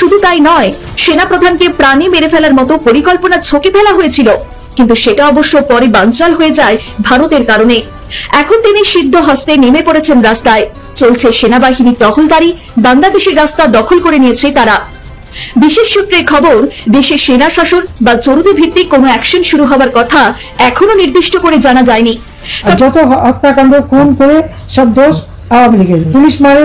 শুধু তাই নয়, সেনাপ্রধানকে প্রাণে মেরে ফেলার মতো পরিকল্পনা ছকে ফেলা হয়েছিল, কিন্তু সেটা অবশ্য পরে বানচাল হয়ে যায় ভারতের কারণে। এখন তিনি সিদ্ধ হস্তে নেমে পড়েছেন রাস্তায়। চলছে সেনাবাহিনীর টহলদারি, বাংলাদেশের রাস্তা দখল করে নিয়েছে তারা। বিশেষ সূত্রের খবর, দেশে সেনা শাসন বা জরুরি ভিত্তিক কোনো অ্যাকশন শুরু হওয়ার কথা এখনো নির্দিষ্ট করে জানা যায়নি। যত হত্যাকাণ্ড খুন করে সব দোষ আওয়ামী লীগের। পুলিশ মারে,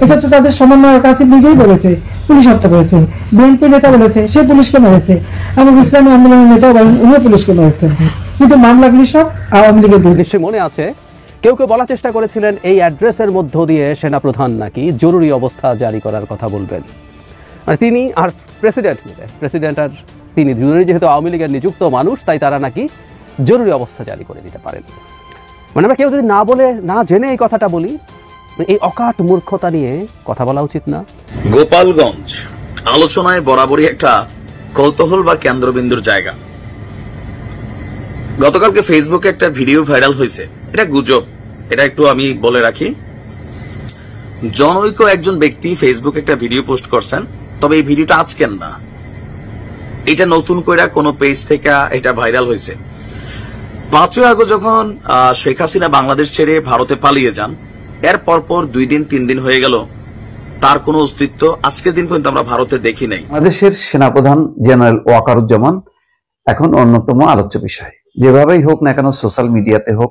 এটা তো তাদের সমন্বয়ের কাছে নিজেই বলেছে পুলিশ হত্যা করেছে। বিএনপি নেতা বলেছে সে পুলিশকে মেরেছে, এবং ইসলামী আন্দোলনের নেতা বলেন উনিও পুলিশকে মেরেছেন, কিন্তু মামলাগুলি সব আওয়ামী লীগের বিরুদ্ধে। মনে আছে কেউ কেউ বলার চেষ্টা করেছিলেন এই অ্যাড্রেসের মধ্য দিয়ে সেনাপ্রধান নাকি জরুরি অবস্থা জারি করার কথা বলবেন। মানে তিনি আর প্রেসিডেন্ট আর তিনি দুজনেই যেহেতু আওয়ামী লীগের নিযুক্ত মানুষ, তাই তারা নাকি জরুরি অবস্থা জারি করে দিতে পারেন। মানে আমরা কেউ যদি না বলে না জেনে এই কথাটা বলি, এই অকাট মূর্খতা নিয়ে কথা বলা উচিত না। গোপালগঞ্জ আলোচনায় বরাবরই একটা কৌতূহল বা কেন্দ্রবিন্দুর জায়গা। গতকালকে ফেসবুকে একটা ভিডিও ভাইরাল হয়েছে, এটা গুজব, এটা একটু আমি বলে রাখি। জনৈক একজন ব্যক্তি ফেসবুকে একটা ভিডিও পোস্ট করছেন, তবে এই ভিডিওটা আজকের না, এটা নতুন করে কোনো পেজ থেকে এটা ভাইরাল হয়েছে। 5ই আগস্ট যখন শেখ হাসিনা বাংলাদেশ ছেড়ে ভারতে পালিয়ে যান, এর পরপর 2 দিন 3 দিন হয়ে গেল তার কোনো অস্তিত্ব আজকের দিন পর্যন্ত আমরা ভারতে দেখি নাই। বাংলাদেশের সেনাপ্রধান জেনারেল ওয়াকারুজ্জামান এখন অন্যতম আলোচ্য বিষয়। যেভাবেই হোক না কেন, সোশ্যাল মিডিয়াতে হোক,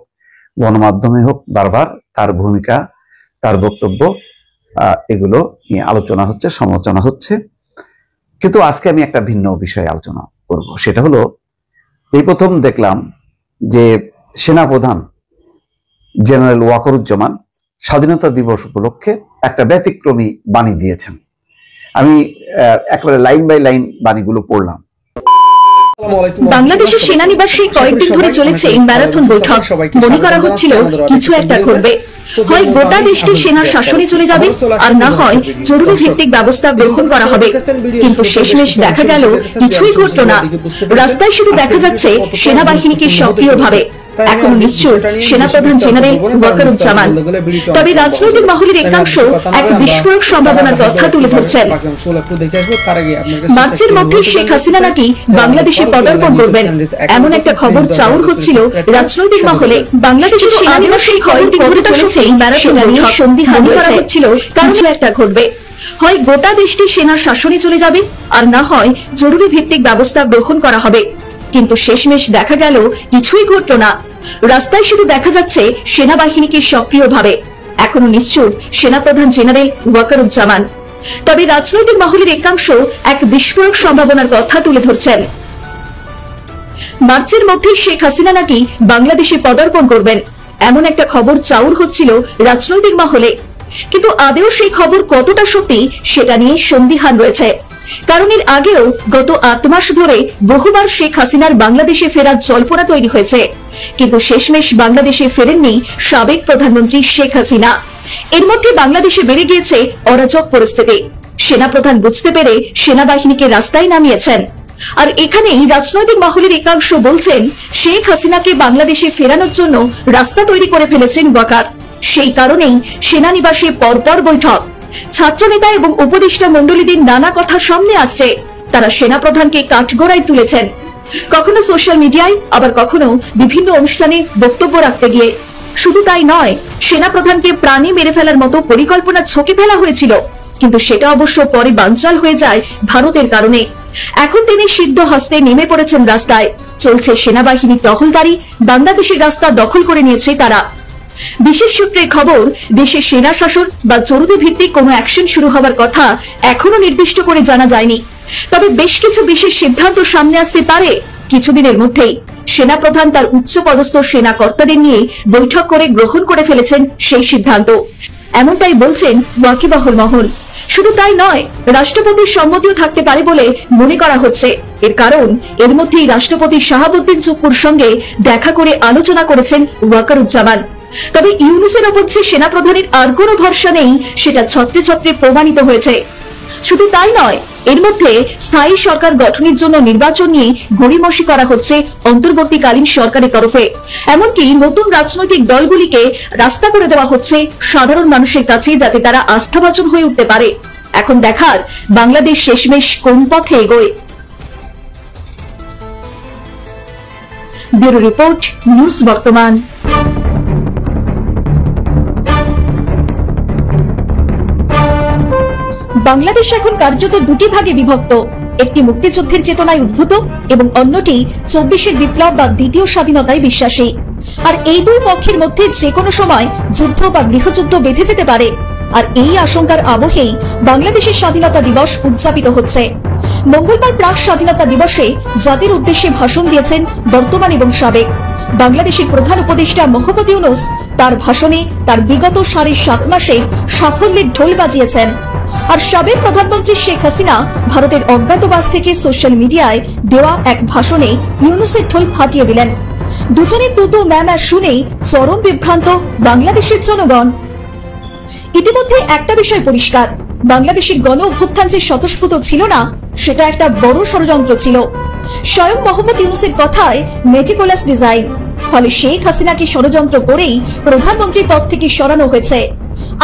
গণমাধ্যমে হোক, বারবার তার ভূমিকা, তার বক্তব্য এগুলো নিয়ে আলোচনা হচ্ছে, সমালোচনা হচ্ছে। কিন্তু আজকে আমি একটা ভিন্ন বিষয়ে আলোচনা করব। সেটা হলো, এই প্রথম দেখলাম যে সেনাপ্রধান জেনারেল ওয়াকারুজ্জামান স্বাধীনতা দিবস উপলক্ষে একটা ব্যতিক্রমী বাণী দিয়েছেন। আমি একেবারে লাইন বাই লাইন বাণীগুলো পড়লাম। বাংলাদেশের সেনানিবাসে কয়েকদিন ধরে চলেছে ম্যারাথন বৈঠক। মনে করা হচ্ছিল কিছু একটা ঘটবে, হয় গোটা দেশটি সেনার শাসনে চলে যাবে, আর না হয় জরুরি ভিত্তিক ব্যবস্থা গ্রহণ করা হবে। কিন্তু শেষমেশ দেখা গেল কিছুই ঘটল না। রাস্তায় শুধু দেখা যাচ্ছে সেনাবাহিনীকে সক্রিয়ভাবে। এখন নিশ্চয় সেনাপ্রধান জেনারেল ওয়াকারুজ্জামান। তবে রাজনৈতিক মহলের একাংশ এক বিস্ফোরক সম্ভাবনার কথা তুলে ধরছেন। মার্চের মধ্যে শেখ হাসিনা নাকি বাংলাদেশে পদার্পণ করবেন, এমন একটা খবর চাউর হচ্ছিল রাজনৈতিক মহলে। বাংলাদেশের সেনানিবাসে কয়েকদিন ধরে চলেছে সন্ধিহানি করা হচ্ছিল কিছু একটা ঘটবে, হয় গোটা দেশটি সেনার শাসনে চলে যাবে, আর না হয় জরুরি ভিত্তিক ব্যবস্থা গ্রহণ করা হবে। কিন্তু শেষমেশ দেখা গেল কিছুই ঘটল না। রাস্তায় শুধু দেখা যাচ্ছে সেনাবাহিনীকে সক্রিয়ভাবে। এখনো নিশ্চুপ সেনাপ্রধান জেনারেল ওয়াকারুজ্জামান। তবে রাজনৈতিক মহলের একাংশ এক বিস্ফোরক সম্ভাবনার কথা তুলে ধরছেন। মার্চের মধ্যে শেখ হাসিনা নাকি বাংলাদেশে পদার্পণ করবেন, এমন একটা খবর চাউর হচ্ছিল রাজনৈতিক মহলে। কিন্তু আদেও সেই খবর কতটা সত্যি সেটা নিয়ে সন্দিহান রয়েছে। কারণ এর আগেও গত 8 মাস ধরে বহুবার শেখ হাসিনার বাংলাদেশে ফেরার জল্পনা তৈরি হয়েছে, কিন্তু শেষমেশ বাংলাদেশে ফেরেননি সাবেক প্রধানমন্ত্রী শেখ হাসিনা। এর মধ্যে বাংলাদেশে বেড়ে গিয়েছে অরাজক পরিস্থিতি। সেনাপ্রধান বুঝতে পেরে সেনাবাহিনীকে রাস্তায় নামিয়েছেন। আর এখানেই রাজনৈতিক মহলের একাংশ বলছেন শেখ হাসিনাকে বাংলাদেশে ফেরানোর জন্য রাস্তা তৈরি করে ফেলেছেন ওয়াকার। সেই কারণেই সেনানিবাসে পরপর বৈঠক। ছাত্রনেতা এবং উপদেষ্টা মন্ডলীদের নানা কথা সামনে আসছে। তারা সেনাপ্রধানকে কাঠগড়ায় তুলেছেন, কখনো সোশ্যাল মিডিয়ায়, আবার কখনো বিভিন্ন অনুষ্ঠানে বক্তব্য রাখতে গিয়ে। শুধু তাই নয়, সেনাপ্রধানকে প্রাণে মেরে ফেলার মতো পরিকল্পনা ছকে ফেলা হয়েছিল, কিন্তু সেটা অবশ্য পরে বানচাল হয়ে যায় ভারতের কারণে। এখন তিনি সিদ্ধ হস্তে নেমে পড়েছেন রাস্তায়। চলছে সেনাবাহিনীর টহলদারি, বাংলাদেশের রাস্তা দখল করে নিয়েছে তারা। বিশেষ সূত্রের খবর, দেশে সেনা শাসন বা জরুরি ভিত্তিক কোনো অ্যাকশন শুরু হওয়ার কথা এখনো নির্দিষ্ট করে জানা যায়নি। তবে বেশ কিছু বিশেষ সিদ্ধান্ত সামনে আসতে পারে কিছুদিনের মধ্যেই। সেনাপ্রধান তার উচ্চ পদস্থ সেনা কর্তাদের নিয়ে বৈঠক করে গ্রহণ করে ফেলেছেন সেই সিদ্ধান্ত, এমনটাই বলছেন ওয়াকিবহাল মহল। শুধু তাই নয়, রাষ্ট্রপতির সম্মতিও থাকতে পারে বলে মনে করা হচ্ছে। এর কারণ, এর মধ্যেই রাষ্ট্রপতি শাহাবুদ্দিন চুপ্পুর সঙ্গে দেখা করে আলোচনা করেছেন ওয়াকারুজ্জামান। তবে ইউনূসের ওপর যে সেনাপ্রধানের আর কোনো ভরসা নেই, সেটা ছত্রে ছত্রে প্রমাণিত হয়েছে। শুধু তাই নয়, এর মধ্যে স্থায়ী সরকার গঠনের জন্য নির্বাচন নিয়ে গড়িমসি করা হচ্ছে অন্তর্বর্তীকালীন সরকারের তরফে। এমনকি নতুন রাজনৈতিক দলগুলিকে রাস্তা করে দেওয়া হচ্ছে সাধারণ মানুষের কাছে, যাতে তারা আস্থাভাজন হয়ে উঠতে পারে। এখন দেখার বাংলাদেশ শেষমেশ কোন পথে এগোয়। ব্যুরো রিপোর্ট, নিউজ বর্তমান। বাংলাদেশ এখন কার্যত দুটি ভাগে বিভক্ত, একটি মুক্তিযুদ্ধের চেতনায় উদ্ভূত এবং অন্যটি 24-এর বিপ্লব বা দ্বিতীয় স্বাধীনতায় বিশ্বাসী। আর এই দুই পক্ষের মধ্যে যে কোনো সময় যুদ্ধ বা গৃহযুদ্ধ বেঁধে যেতে পারে। আর এই আশঙ্কার আবহেই বাংলাদেশের স্বাধীনতা দিবস উদযাপিত হচ্ছে। মঙ্গলবার প্রাক স্বাধীনতা দিবসে জাতির উদ্দেশ্যে ভাষণ দিয়েছেন বর্তমান এবং সাবেক বাংলাদেশের প্রধান উপদেষ্টা মোহাম্মদ ইউনূস। তার ভাষণে তার বিগত 7.5 মাসে সাফল্যের ঢোল বাজিয়েছেন। আর সাবেক প্রধানমন্ত্রী শেখ হাসিনা ভারতের অজ্ঞাতবাস থেকে সোশ্যাল মিডিয়ায় দেওয়া এক ভাষণে ইউনূসের ঢোল ফাটিয়ে দিলেন। দুজনের তুতু ম্যামা শুনেই চরম বিভ্রান্ত বাংলাদেশের জনগণ। ইতিমধ্যে একটা বিষয় পরিষ্কার, বাংলাদেশের গণ অভ্যুত্থান যে স্বতঃস্ফূর্ত ছিল না, সেটা একটা বড় ষড়যন্ত্র ছিল। স্বয়ং মোহাম্মদ ইউনূসের কথায় মেটিকুলাস ডিজাইন। ফলে শেখ হাসিনাকে ষড়যন্ত্র করেই প্রধানমন্ত্রী পদ থেকে সরানো হয়েছে।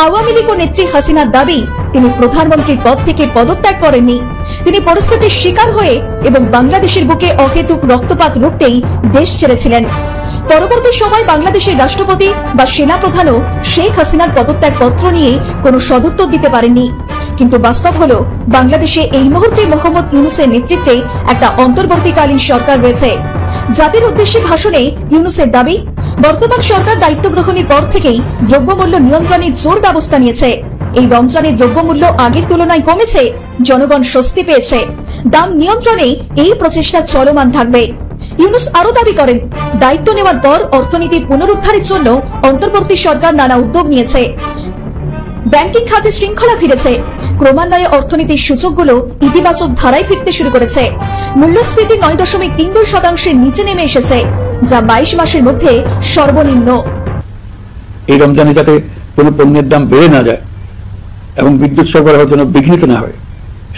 আওয়ামী লীগ নেত্রী হাসিনার দাবি, তিনি প্রধানমন্ত্রীর পদ থেকে পদত্যাগ করেননি। তিনি পরিস্থিতির শিকার হয়ে এবং বাংলাদেশের বুকে অহেতুক রক্তপাত রুখতেই দেশ ছেড়েছিলেন। পরবর্তী সময় বাংলাদেশের রাষ্ট্রপতি বা সেনা প্রধানও শেখ হাসিনার পদত্যাগ পত্র নিয়ে কোনো সদুত্তর দিতে পারেননি। কিন্তু বাস্তব হলো, বাংলাদেশে এই মুহূর্তে মোহাম্মদ ইউনূসের নেতৃত্বে একটা অন্তর্বর্তীকালীন সরকার রয়েছে। জাতির উদ্দেশ্যে ভাষণে ইউনূসের দাবি, বর্তমান সরকার দায়িত্ব গ্রহণের পর থেকেই দ্রব্যমূল্য নিয়ন্ত্রণের জোর ব্যবস্থা নিয়েছে। এই রমজানে দ্রব্যমূল্য আগের তুলনায় কমেছে, জনগণ স্বস্তি পেয়েছে। দাম নিয়ন্ত্রণে এই প্রচেষ্টা চলমান থাকবে। ইউনূস আরো দাবি করেন, দায়িত্ব নেওয়ার পর অর্থনীতি পুনরুদ্ধারের জন্য অন্তর্বর্তী সরকার নানা উদ্যোগ নিয়েছে। ব্যাংকিং খাতে শৃঙ্খলা ফিরেছে, ক্রমান্বয়ে অর্থনীতির সূচকগুলো ইতিবাচক ধারায় ফিরতে শুরু করেছে। মূল্যস্ফীতি 9.32% নিচে নেমে এসেছে, যা 22 মাসের মধ্যে সর্বনিম্ন। এই রমজানে যাতে কোনো পণ্যের দাম বেড়ে না যায় এবং বিদ্যুৎ সরবরাহের জন্য বিঘ্নিত না হয়,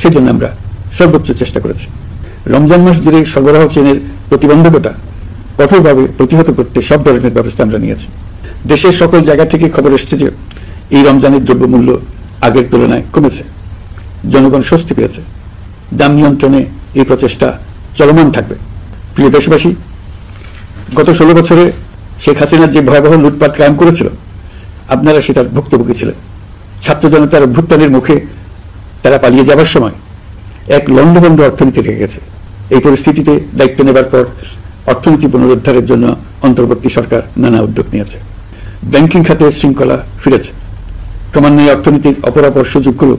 সেজন্য আমরা সর্বোচ্চ চেষ্টা করেছি। রমজান মাস জুড়ে সরবরাহ চেনের প্রতিবন্ধকতা কঠোরভাবে প্রতিহত করতে সব ধরনের ব্যবস্থা আমরা নিয়েছি। দেশের সকল জায়গা থেকে খবর এসেছে যে এই রমজানের দ্রব্যমূল্য আগের তুলনায় কমেছে, জনগণ স্বস্তি পেয়েছে। দাম নিয়ন্ত্রণে এই প্রচেষ্টা চলমান থাকবে। প্রিয় দেশবাসী, গত 16 বছরে শেখ হাসিনার যে ভয়াবহ লুটপাট কায়েম করেছিল, আপনারা সেটার ভুক্তভোগী ছিলেন। ছাত্র জনতার অভ্যুত্থানের মুখে তারা পালিয়ে যাবার সময় এক লন্ডভন্ড অর্থনীতি রেখে গেছে। এই পরিস্থিতিতে দায়িত্ব নেবার পর অর্থনীতি পুনরুদ্ধারের জন্য অন্তর্বর্তী সরকার নানা উদ্যোগ নিয়েছে। ব্যাংকিং খাতে শৃঙ্খলা ফিরেছে, ক্রমান্বয়ে অর্থনীতির অপরাপর সুযোগগুলো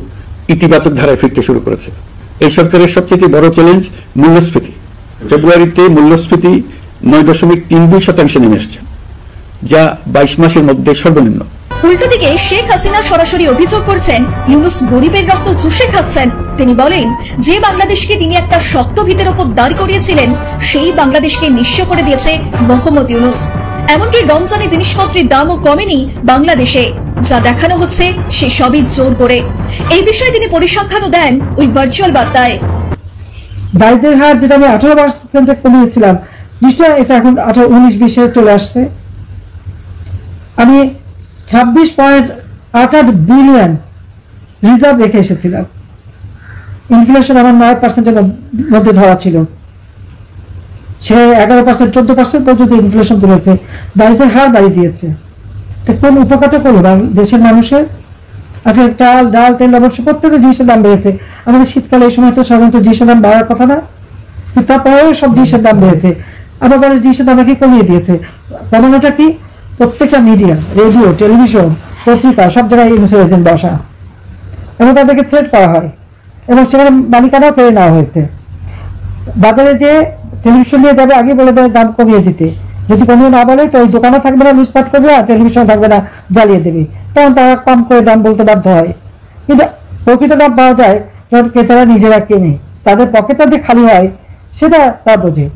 ইতিবাচক ধারায় ফিরতে শুরু করেছে। এই সরকারের সবচেয়ে বড় চ্যালেঞ্জ মূল্যস্ফীতি। ফেব্রুয়ারিতে মূল্যস্ফীতি 9.32% নেমে এসেছে, যা 22 মাসের মধ্যে সর্বনিম্ন। উল্টো দিকে শেখ হাসিনা সরাসরি অভিযোগ করছেন, ইউনূস গরিবের রক্ত চুষে খাচ্ছেন। তিনি বলেন, যে বাংলাদেশকে তিনি একটা শক্ত ভিতের ওপর দাঁড় করিয়েছিলেন, সেই বাংলাদেশকে নিঃস্ব করে দিয়েছে মোহাম্মদ ইউনূস। এমনকি রমজানে জিনিসপত্রের দামও কমেনি বাংলাদেশে, যা দেখানো হচ্ছে সে সবই জোর করে। এই বিষয়ে তিনি পরিসংখ্যানও দেন ওই ভার্চুয়াল বার্তায়। দারিদ্রের হার যেটা আমি 18% কমিয়েছিলাম, নিশ্চয় এটা এখন 19-20 চলে আসছে। আমি 26.88 বিলিয়ন রিজার্ভ রেখে এসেছিলাম। ইনফ্লেশন আমার 9%-এর মধ্যে ধরা ছিল, সে 11%-14% পর্যন্ত ইনফ্লেশন তুলেছে। দারিদ্রের হার বাড়িয়ে দিয়েছে। কোন উপকারটা করলো দেশের মানুষের? আজকে চাল, ডাল, তেল, লবণ প্রত্যেকটা জিনিসের দাম বেড়েছে। আমাদের শীতকালে এই সময় তো সাধারণত জিনিসের দাম বাড়ার কথা না, কিন্তু তারপরেও সব জিনিসের দাম বেড়েছে। আবার জিনিসের দাম কি কমিয়ে দিয়েছে। কমানোটা কি? প্রত্যেকটা মিডিয়া, রেডিও, টেলিভিশন, পত্রিকা, সব জায়গায় ইউনূসের এজেন্ট বসা এবং তাদেরকে থ্রেট করা হয় এবং সেখানে মালিকানাও পেয়ে নেওয়া হয়েছে। বাজারে যে টেলিভিশন নিয়ে যাবে, আগে বলে দেয় দাম কমিয়ে দিতে, যদি কমিয়ে না বলে তো ওই দোকানও থাকবে না, লুটপাট করবে, আর টেলিভিশন থাকবে না, জ্বালিয়ে দেবে। তখন তারা কম করে দাম বলতে বাধ্য হয়। কিন্তু প্রকৃত দাম পাওয়া যায় যখন ক্রেতারা নিজেরা কেনে, তাদের পকেটটা যে খালি হয় সেটা তা বোঝে।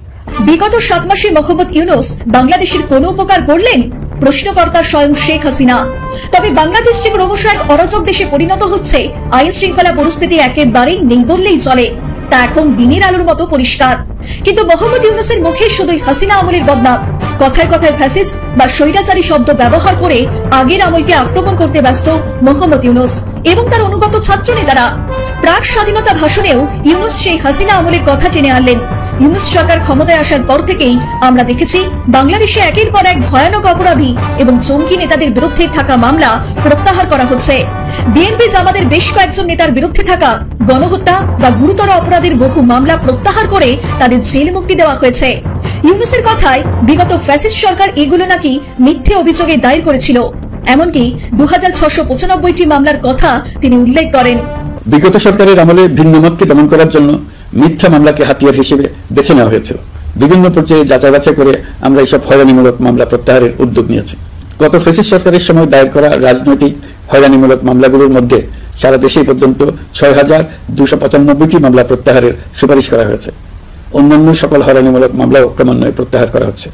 বিগত 7 মাসে মোহাম্মদ ইউনূস বাংলাদেশের কোনো উপকার করলেন? প্রশ্নকর্তা স্বয়ং শেখ হাসিনা। তবে বাংলাদেশ যে ক্রমশ এক অরাজক দেশে পরিণত হচ্ছে, আইন শৃঙ্খলা পরিস্থিতি একেবারেই নেই বললেই চলে, তা এখন দিনের আলোর মতো পরিষ্কার। কিন্তু মোহাম্মদ ইউনূসের মুখে শুধুই হাসিনা আমলের বদনাম, কথায় কথায় ফ্যাসিস্ট বা স্বৈরাচারী শব্দ ব্যবহার করে আগের আমলকে আক্রমণ করতে ব্যস্ত মোহাম্মদ ইউনূস এবং তার অনুগত ছাত্র নেতারা। প্রাক স্বাধীনতা ভাষণেও ইউনূস সেই হাসিনা আমলের কথা টেনে আনলেন। ইউনূস সরকার ক্ষমতায় আসার পর থেকেই আমরা দেখেছি বাংলাদেশে একের পর এক ভয়ানক অপরাধী এবং জঙ্গি নেতাদের বিরুদ্ধে থাকা মামলা প্রত্যাহার করা হচ্ছে। বিএনপি জামাতের বেশ কয়েকজন নেতার বিরুদ্ধে থাকা গণহত্যা বা গুরুতর অপরাধের বহু মামলা প্রত্যাহার করে তাদের জেল মুক্তি দেওয়া হয়েছে। ইউনূসের কথায় বিগত ফ্যাসিস্ট সরকার এগুলো নাকি মিথ্যে অভিযোগে দায়ের করেছিল। এমনকি 2695টি মামলার কথা তিনি উল্লেখ করেন। বিগত সরকারের আমলে ভিন্ন মতকে দমন করার জন্য মিথ্যা মামলাকে হাতিয়ার হিসেবে বেছে নেওয়া হয়েছিল। বিভিন্ন পর্যায়ে যাচাই বাছাই করে আমরা এইসব হয়রানিমূলক মামলা প্রত্যাহারের উদ্যোগ নিয়েছি। গত ফ্যাসিস্ট সরকারের সময় দায়ের করা রাজনৈতিক হয়রানিমূলক মামলাগুলোর মধ্যে সারা দেশে পর্যন্ত 6295টি মামলা প্রত্যাহারের সুপারিশ করা হয়েছে। অন্যান্য সকল হয়রানিমূলক মামলাও ক্রমান্বয়ে প্রত্যাহার করা হচ্ছে।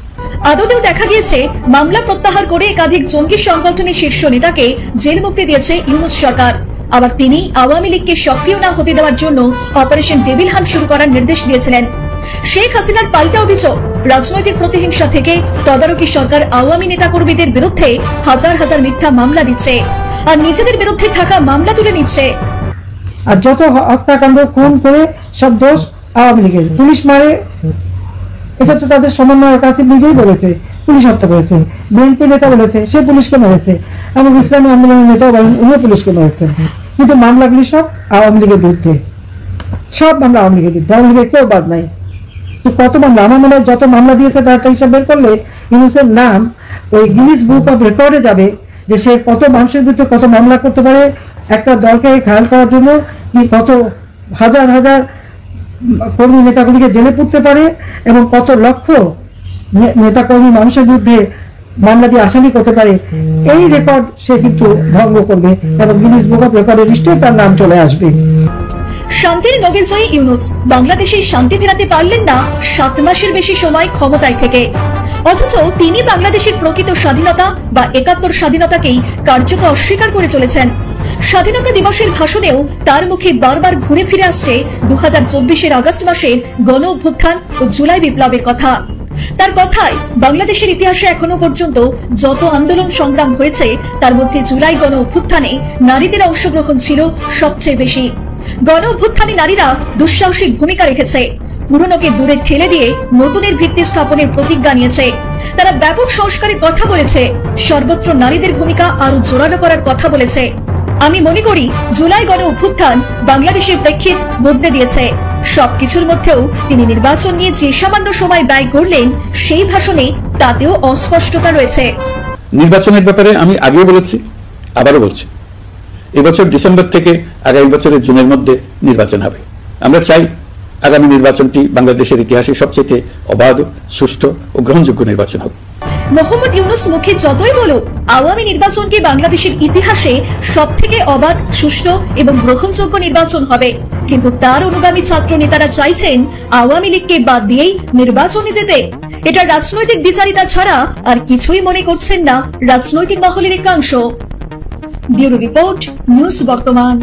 আদতেও দেখা গিয়েছে মামলা প্রত্যাহার করে একাধিক জঙ্গি সংগঠনের শীর্ষ নেতাকে জেল মুক্তি দিয়েছে ইউনূস সরকার। আবার তিনি আওয়ামী লীগকে সক্রিয় না হতে দেওয়ার জন্য অপারেশন ডেভিল হান্ট শুরু করার নির্দেশ দিয়েছিলেন। শেখ হাসিনার পাল্টা অভিযোগ, রাজনৈতিক প্রতিহিংসা থেকে তদারকি সরকার আওয়ামী নেতাকর্মীদের বিরুদ্ধে হাজার হাজার মিথ্যা মামলা দিচ্ছে আর নিজেদের বিরুদ্ধে থাকা মামলা তুলে নিচ্ছে। আর যত হত্যাকাণ্ড খুন করে সব দোষ আওয়ামী লীগের। পুলিশ মারে, এটা তো তাদের সমন্বয়ের কাছে নিজেই বলেছে পুলিশ হত্যা করেছে। বিএনপি নেতা বলেছে সে পুলিশকে মেরেছে, এবং ইসলামী আন্দোলনের নেতাও বলেন উনিও পুলিশকে মেরেছেন। কিন্তু মামলাগুলি সব আওয়ামী লীগের বিরুদ্ধে, সব মামলা আওয়ামী লীগের বিরুদ্ধে, আওয়ামী লীগের কেউ বাদ নাই। কত মামলা, আমার মনে হয় যত মামলা দিয়েছে তার একটা হিসাব বের করলে ইউনূসের নাম ওই গিনিস বুক অফ রেকর্ডে যাবে, যে সে কত মানুষের বিরুদ্ধে কত মামলা করতে পারে একটা দলকে খেয়াল করার জন্য, কি কত হাজার হাজার কর্মী নেতাগুলিকে জেলে পুরতে পারে এবং কত লক্ষ নেতাকর্মী মানুষের বিরুদ্ধে মামলা দিয়ে আসামি করতে পারে। এই রেকর্ড সে কিন্তু ভঙ্গ করবে এবং গিনিস বুক অফ রেকর্ডের লিস্টে তার নাম চলে আসবে। শান্তির নোবেলজয়ী ইউনূস বাংলাদেশের শান্তি ফেরাতে পারলেন না 7 মাসের বেশি সময় ক্ষমতায় থেকে, অথচ তিনি বাংলাদেশের প্রকৃত স্বাধীনতা বা 71 স্বাধীনতাকেই কার্যত অস্বীকার করে চলেছেন। স্বাধীনতা দিবসের ভাষণেও তার মুখে বারবার ঘুরে ফিরে আসছে 2024-এর আগস্ট মাসের গণ অভ্যুত্থান ও জুলাই বিপ্লবের কথা। তার কথায় বাংলাদেশের ইতিহাসে এখনো পর্যন্ত যত আন্দোলন সংগ্রাম হয়েছে তার মধ্যে জুলাই গণ অভ্যুত্থানে নারীদের অংশগ্রহণ ছিল সবচেয়ে বেশি। গণ অভ্যুত্থানে নারীরা দুঃসাহসিক ভূমিকা রেখেছে, পুরনোকে দূরে ঠেলে দিয়ে নতুনের ভিত্তি স্থাপনের প্রতিজ্ঞা নিয়েছে। তারা ব্যাপক সংস্কারের কথা বলেছে, সর্বত্র নারীদের ভূমিকা আরো জোরালো করার কথা বলেছে। আমি মনে করি জুলাই গণ অভ্যুত্থান বাংলাদেশের প্রেক্ষিত বদলে দিয়েছে। সবকিছুর মধ্যেও তিনি নির্বাচন নিয়ে যে সামান্য সময় ব্যয় করলেন সেই ভাষণে তাতেও অস্পষ্টতা রয়েছে। নির্বাচনের ব্যাপারে আমি আগেও বলেছি, আবারও বলছি, এবছর ডিসেম্বর থেকে আগামী বছরের জুনের মধ্যে নির্বাচন হবে। আমরা চাই আগামী নির্বাচনটি বাংলাদেশের ইতিহাসে সবচেয়ে অবাধ, সুষ্ঠু ও গ্রহণযোগ্য নির্বাচন হবে। মোহাম্মদ ইউনূস মুখে যতই বলুক আওয়ামী নির্বাচনকে বাংলাদেশের ইতিহাসে সবথেকে অবাধ, সুষ্ঠু এবং গ্রহণযোগ্য নির্বাচন হবে, কিন্তু তার অনুগামী ছাত্র নেতারা চাইছেন আওয়ামী লীগকে বাদ দিয়েই নির্বাচনে যেতে। এটা রাজনৈতিক বিচারিতা ছাড়া আর কিছুই মনে করছেন না রাজনৈতিক মহলের একাংশ। ব্যুরো রিপোর্ট, নিউজ বর্তমান।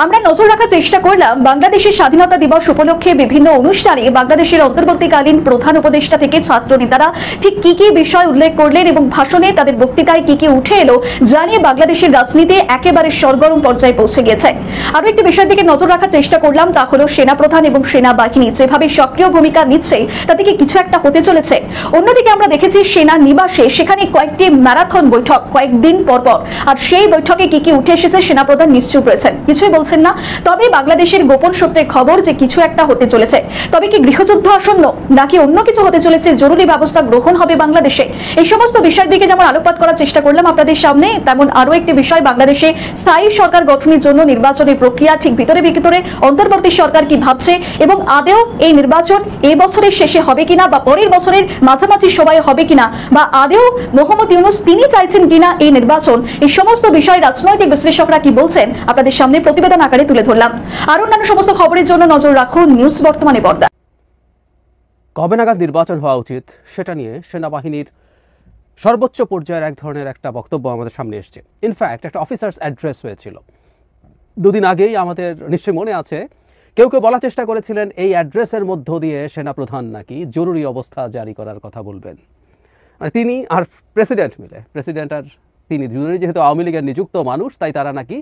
আমরা নজর রাখার চেষ্টা করলাম বাংলাদেশের স্বাধীনতা দিবস উপলক্ষে বিভিন্ন অনুষ্ঠানে বাংলাদেশের অন্তর্বর্তীকালীন প্রধান উপদেষ্টা থেকে ছাত্র নেতারা ঠিক কি কি বিষয় উল্লেখ করলেন এবং ভাষণে তাদের বক্তৃতায় কি কি উঠে এলো জানিয়ে বাংলাদেশের রাজনীতি একেবারে সরগরম পর্যায়ে পৌঁছে গেছে। আরো একটি বিষয়ের দিকে নজর রাখার চেষ্টা করলাম, তা হলো সেনাপ্রধান এবং সেনাবাহিনী যেভাবে সক্রিয় ভূমিকা নিচ্ছে তাতে কি কিছু একটা হতে চলেছে। অন্যদিকে আমরা দেখেছি সেনা নিবাসে সেখানে কয়েকটি ম্যারাথন বৈঠক কয়েকদিন পর পর, আর সেই বৈঠকে কি কি উঠে এসেছে সেনাপ্রধান নিশ্চুপ রয়েছেন, কিছুই বলছেন না। তবে বাংলাদেশের গোপন সূত্রে খবর যে কিছু একটা হতে চলেছে। তবে কি গৃহযুদ্ধ আসন্ন নাকি অন্য কিছু হতে চলেছে, জরুরি ব্যবস্থা গ্রহণ হবে বাংলাদেশে, এই সমস্ত বিষয়ের দিকে যেমন আলোকপাত করার চেষ্টা করলাম আপনাদের সামনে, তেমন আরো একটি বিষয়, বাংলাদেশে স্থায়ী সরকার গঠনের জন্য নির্বাচনের প্রক্রিয়া ঠিক ভিতরে ভিতরে অন্তর্বর্তী সরকার কি ভাবছে এবং আদেও এই নির্বাচন এই বছরের শেষে হবে কিনা বা পরের বছরের মাঝামাঝি সময়ে হবে কিনা, বা আদেও মোহাম্মদ ইউনূস তিনি চাইছেন কিনা এই নির্বাচন, এই সমস্ত বিষয় রাজনৈতিক বিশ্লেষকরা কি বলছেন আপনাদের সামনে প্রতিবেদন আকারে তুলে ধরলাম। আর অন্যান্য সমস্ত খবরের জন্য নজর রাখুন নিউজ বর্তমানে পর্দা। কবে নাগাদ নির্বাচন হওয়া উচিত সেটা নিয়ে সেনাবাহিনীর সর্বোচ্চ পর্যায়ের এক ধরনের একটা বক্তব্য আমাদের সামনে এসছে। ইনফ্যাক্ট একটা অফিসার্স অ্যাড্রেস হয়েছিল দুদিন আগেই, আমাদের নিশ্চয়ই মনে আছে। কেউ কেউ বলার চেষ্টা করেছিলেন এই অ্যাড্রেসের মধ্য দিয়ে সেনাপ্রধান নাকি জরুরি অবস্থা জারি করার কথা বলবেন। মানে তিনি আর প্রেসিডেন্ট মিলে, প্রেসিডেন্ট আর তিনি দুজনেই যেহেতু আওয়ামী লীগের নিযুক্ত মানুষ, তাই তারা নাকি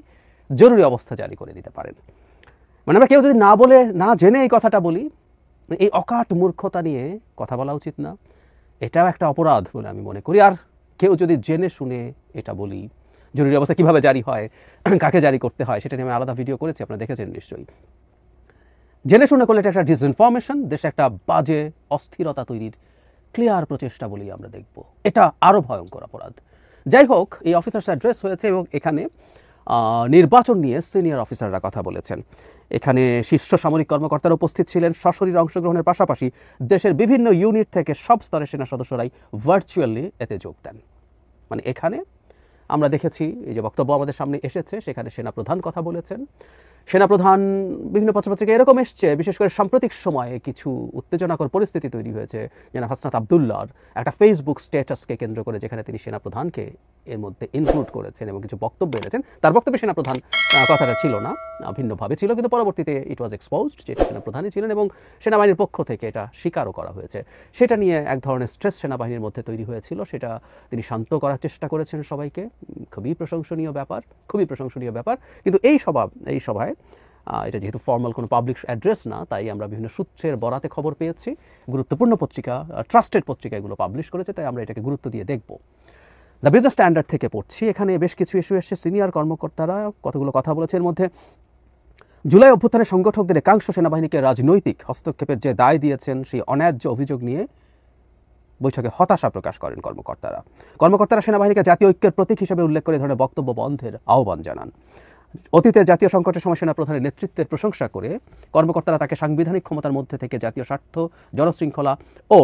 জরুরি অবস্থা জারি করে দিতে পারেন। মানে আমরা কেউ যদি না বলে না জেনে এই কথাটা বলি, এই অকাট মূর্খতা নিয়ে কথা বলা উচিত না, এটাও একটা অপরাধ বলে আমি মনে করি। আর কেউ যদি জেনে শুনে এটা বলি, জরুরি অবস্থা কীভাবে জারি হয়, কাকে জারি করতে হয়, সেটা নিয়ে আমি আলাদা ভিডিও করেছি, আপনারা দেখেছেন নিশ্চয়ই। জেনে শুনে করলে এটা একটা ডিসইনফরমেশন, দেশে একটা বাজে অস্থিরতা তৈরির ক্লিয়ার প্রচেষ্টা বলেই আমরা দেখব। এটা আরও ভয়ঙ্কর অপরাধ। যাই হোক, এই অফিসার্স অ্যাড্রেস হয়েছে এবং এখানে নির্বাচন নিয়ে সিনিয়র অফিসাররা কথা বলেছেন। এখানে শীর্ষ সামরিক কর্মকর্তারা উপস্থিত ছিলেন। সশরীরে অংশগ্রহণের পাশাপাশি দেশের বিভিন্ন ইউনিট থেকে সব স্তরের সেনা সদস্যরাই ভার্চুয়ালি এতে যোগ দেন। মানে এখানে আমরা দেখেছি, এই যে বক্তব্য আমাদের সামনে এসেছে, সেখানে সেনাপ্রধান কথা বলেছেন। সেনাপ্রধান বিভিন্ন পত্রপত্রিকা এরকম এসছে, বিশেষ করে সাম্প্রতিক সময়ে কিছু উত্তেজনাকর পরিস্থিতি তৈরি হয়েছে জনাব হাসনাত আবদুল্লাহর একটা ফেসবুক স্ট্যাটাসকে কেন্দ্র করে, যেখানে তিনি সেনাপ্রধানকে এর মধ্যে ইনক্লুড করেছেন এবং কিছু বক্তব্য এনেছেন। তার বক্তব্যে সেনাপ্রধান কথাটা ছিল না, ভিন্নভাবে ছিল, কিন্তু পরবর্তীতে ইট ওয়াজ এক্সপোজড যে সেনাপ্রধানই ছিলেন এবং সেনাবাহিনীর পক্ষ থেকে এটা স্বীকারও করা হয়েছে। সেটা নিয়ে এক ধরনের স্ট্রেস সেনাবাহিনীর মধ্যে তৈরি হয়েছিল, সেটা তিনি শান্ত করার চেষ্টা করেছেন সবাইকে। খুবই প্রশংসনীয় ব্যাপার, খুবই প্রশংসনীয় ব্যাপার। কিন্তু এই সভায় এটা যেহেতু ফর্মাল কোনো পাবলিক অ্যাড্রেস না, তাই আমরা বিভিন্ন সূত্রের বরাতে খবর পেয়েছি। গুরুত্বপূর্ণ পত্রিকা, ট্রাস্টেড পত্রিকা এগুলো পাবলিশ করেছে, তাই আমরা এটাকে গুরুত্ব দিয়ে দেখব। দ্য বিজনেস স্ট্যান্ডার্ড থেকে পড়ছি, এখানে বেশ কিছু ইস্যু এসছে। সিনিয়র কর্মকর্তারা কতগুলো কথা বলেছে। এর মধ্যে জুলাই অভ্যুত্থানের সংগঠকদের একাংশ সেনাবাহিনীকে রাজনৈতিক হস্তক্ষেপের যে দায় দিয়েছেন, সেই অন্যায্য অভিযোগ নিয়ে বৈঠকে হতাশা প্রকাশ করেন কর্মকর্তারা সেনাবাহিনীকে জাতীয় ঐক্যের প্রতীক হিসেবে উল্লেখ করে এই ধরনের বক্তব্য বন্ধের আহ্বান জানান। অতীতে জাতীয় সংকটের সময় সেনাপ্রধানের নেতৃত্বের প্রশংসা করে কর্মকর্তারা তাকে সাংবিধানিক ক্ষমতার মধ্যে থেকে জাতীয় স্বার্থ, জনশৃঙ্খলা ও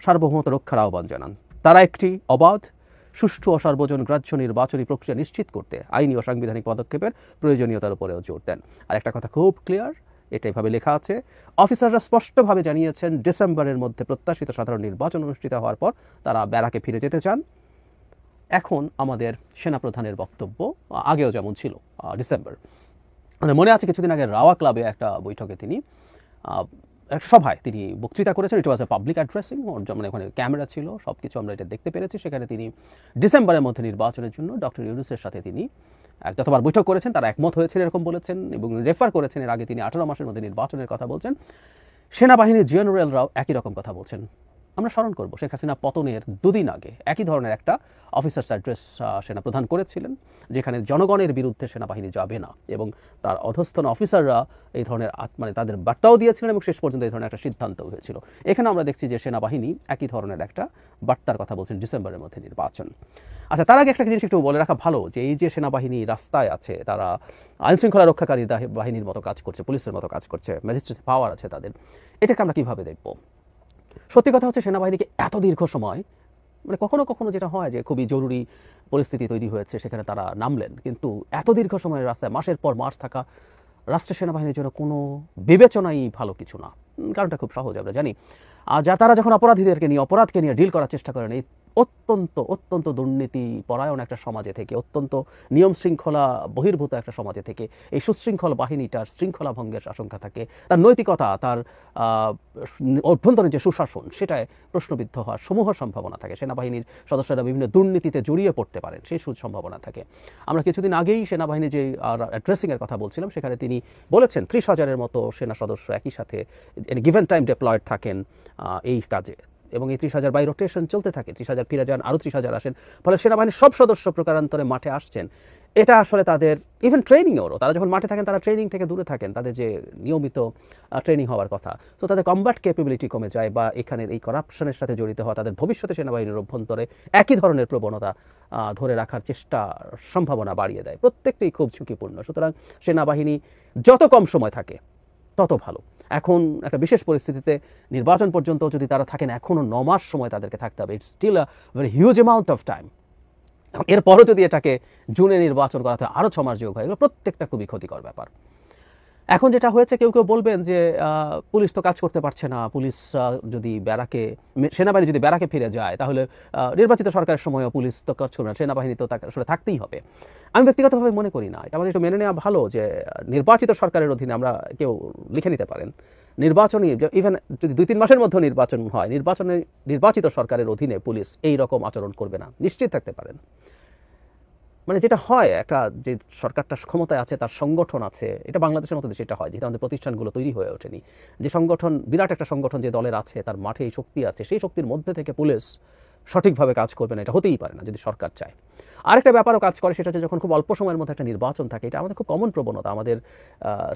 সার্বভৌমত্ব রক্ষার আহ্বান জানান। তারা একটি অবাধ, সুষ্ঠু ও সর্বজনগ্রাহ্য নির্বাচনী প্রক্রিয়া নিশ্চিত করতে আইনি ও সাংবিধানিক পদক্ষেপের প্রয়োজনীয়তার উপরেও জোর দেন। আর একটা কথা খুব ক্লিয়ার, এটা এভাবে লেখা আছে, অফিসাররা স্পষ্টভাবে জানিয়েছেন ডিসেম্বরের মধ্যে প্রত্যাশিত সাধারণ নির্বাচন অনুষ্ঠিত হওয়ার পর তারা ব্যারাকে ফিরে যেতে চান। এখন আমাদের সেনাপ্রধানের বক্তব্য আগেও যেমন ছিল ডিসেম্বর। মনে আছে কিছুদিন আগে রাওয়া ক্লাবে একটা বৈঠকে তিনি এক সভায় তিনি বক্তৃতা করেছেন। ইট ওয়াজ এ পাবলিক অ্যাড্রেসিং, মানে ওখানে ক্যামেরা ছিল, সব কিছু আমরা এটা দেখতে পেরেছি। সেখানে তিনি ডিসেম্বরের মধ্যে নির্বাচনের জন্য ডক্টর ইউনূসের সাথে তিনি যতবার বৈঠক করেছেন তারা একমত হয়েছেন এরকম বলেছেন এবং রেফার করেছেন। এর আগে তিনি 18 মাসের মধ্যে নির্বাচনের কথা বলছেন। সেনাবাহিনীর জেনারেলরাও একই রকম কথা বলছেন। আমরা স্মরণ করব শেখ হাসিনা পতনের দুদিন আগে একই ধরনের একটা অফিসার্স অ্যাড্রেস সেনাপ্রধান করেছিলেন, যেখানে জনগণের বিরুদ্ধে সেনাবাহিনী যাবে না এবং তার অধস্থন অফিসাররা এই ধরনের মানে তাদের বার্তাও দিয়েছিলেন এবং শেষ পর্যন্ত এই ধরনের একটা সিদ্ধান্ত হয়েছিল। এখানে আমরা দেখছি যে সেনাবাহিনী একই ধরনের একটা বার্তার কথা বলছেন, ডিসেম্বরের মধ্যে নির্বাচন। আচ্ছা, তার আগে একটা জিনিস একটু বলে রাখা ভালো যে এই যে সেনাবাহিনী রাস্তায় আছে, তারা আইনশৃঙ্খলা রক্ষাকারী বাহিনীর মতো কাজ করছে, পুলিশের মতো কাজ করছে, ম্যাজিস্ট্রেট পাওয়ার আছে তাদের, এটাকে আমরা কীভাবে দেখব? সত্যি কথা হচ্ছে সেনাবাহিনীকে এত দীর্ঘ সময়, মানে কখনো কখনো যেটা হয় যে খুবই জরুরি পরিস্থিতি তৈরি হয়েছে, সেখানে তারা নামলেন, কিন্তু এত দীর্ঘ সময়ের রাস্তায় মাসের পর মাস থাকা রাষ্ট্রের সেনাবাহিনীর জন্য কোনো বিবেচনাই ভালো কিছু না। কারণটা খুব সহজ, আমরা জানি। আর তারা যখন অপরাধীদেরকে নিয়ে, অপরাধকে নিয়ে ডিল করার চেষ্টা করেন, এই অত্যন্ত দুর্নীতি পরায়ণ একটা সমাজে থেকে, অত্যন্ত নিয়ম শৃঙ্খলা বহির্ভূত একটা সমাজে থেকে এই সুশৃঙ্খল বাহিনীটার শৃঙ্খলা ভঙ্গের আশঙ্কা থাকে, তার নৈতিকতা, তার অভ্যন্তরীণ যে সুশাসন, সেটায় প্রশ্নবিদ্ধ হওয়ার সমূহ সম্ভাবনা থাকে। সেনাবাহিনীর সদস্যরা বিভিন্ন দুর্নীতিতে জড়িয়ে পড়তে পারেন, সেই সম্ভাবনা থাকে। আমরা কিছুদিন আগেই সেনাবাহিনী যে অ্যাড্রেসিংয়ের কথা বলছিলাম, সেখানে তিনি বলেছেন 30,000-এর মতো সেনা সদস্য একই সাথে গিভেন টাইম ডেপ্লয়েড থাকেন এই কাজে, এবং এই 30,000 বাই রোটেশন চলতে থাকে। 30,000 ফিরে যান, আরও 30,000 আসেন, ফলে সেনাবাহিনীর সব সদস্য প্রকারান্তরে মাঠে আসছেন। এটা আসলে তাদের ইভেন ট্রেনিংয়েরও, তারা যখন মাঠে থাকেন তারা ট্রেনিং থেকে দূরে থাকেন, তাদের যে নিয়মিত ট্রেনিং হওয়ার কথা, তো তাদের কমব্যাট ক্যাপাবিলিটি কমে যায়, বা এখানের এই করাপশনের সাথে জড়িত হওয়া তাদের ভবিষ্যতে সেনাবাহিনীর অভ্যন্তরে একই ধরনের প্রবণতা ধরে রাখার চেষ্টা সম্ভাবনা বাড়িয়ে দেয়। প্রত্যেকটাই খুব ঝুঁকিপূর্ণ। সুতরাং সেনাবাহিনী যত কম সময় থাকে তত ভালো। এখন একটা বিশেষ পরিস্থিতিতে নির্বাচন পর্যন্ত যদি তারা থাকেন, এখনও 9 মাস সময় তাদেরকে থাকতে হবে। It's still a very huge amount of time. এরপরও যদি এটাকে জুনে নির্বাচন করাতে আরও 6 মাস যোগ হয়, এগুলো প্রত্যেকটা খুবই ক্ষতিকর ব্যাপার। এখন যেটা হয়েছে, কেউ কেউ বলবেন যে পুলিশ তো কাজ করতে পারছে না, পুলিশ যদি সেনাবাহিনী যদি ব্যারাকে ফিরে যায় তাহলে নির্বাচিত সরকারের সময়ও পুলিশ তো কাজ করবে না, সেনাবাহিনী তো আসলে থাকতেই হবে। আমি ব্যক্তিগতভাবে মনে করি না, এটা আমাদের একটু মেনে নেওয়া ভালো যে নির্বাচিত সরকারের অধীনে আমরা কেউ লিখে নিতে পারেন নির্বাচনী, ইভেন যদি 2-3 মাসের মধ্যে নির্বাচন হয়, নির্বাচিত সরকারের অধীনে পুলিশ এই রকম আচরণ করবে না, নিশ্চিত থাকতে পারেন। মানে যেটা হয়, একটা যে সরকারটা ক্ষমতায় আছে, তার সংগঠন আছে, এটা বাংলাদেশের মতো দেশে এটা হয়, যেহেতু আমাদের প্রতিষ্ঠানগুলো তৈরি হয়ে ওঠেনি, যে সংগঠন, বিরাট একটা সংগঠন যে দলের আছে, তার মাঠে এই শক্তি আছে, সেই শক্তির মধ্যে থেকে পুলিশ সঠিকভাবে কাজ করবে না, এটা হতেই পারে না যদি সরকার চায়। আরেকটা ব্যাপারও কাজ করে, সেটা হচ্ছে যখন খুব অল্প সময়ের মধ্যে একটা নির্বাচন থাকে, এটা আমাদের খুব কমন প্রবণতা, আমাদের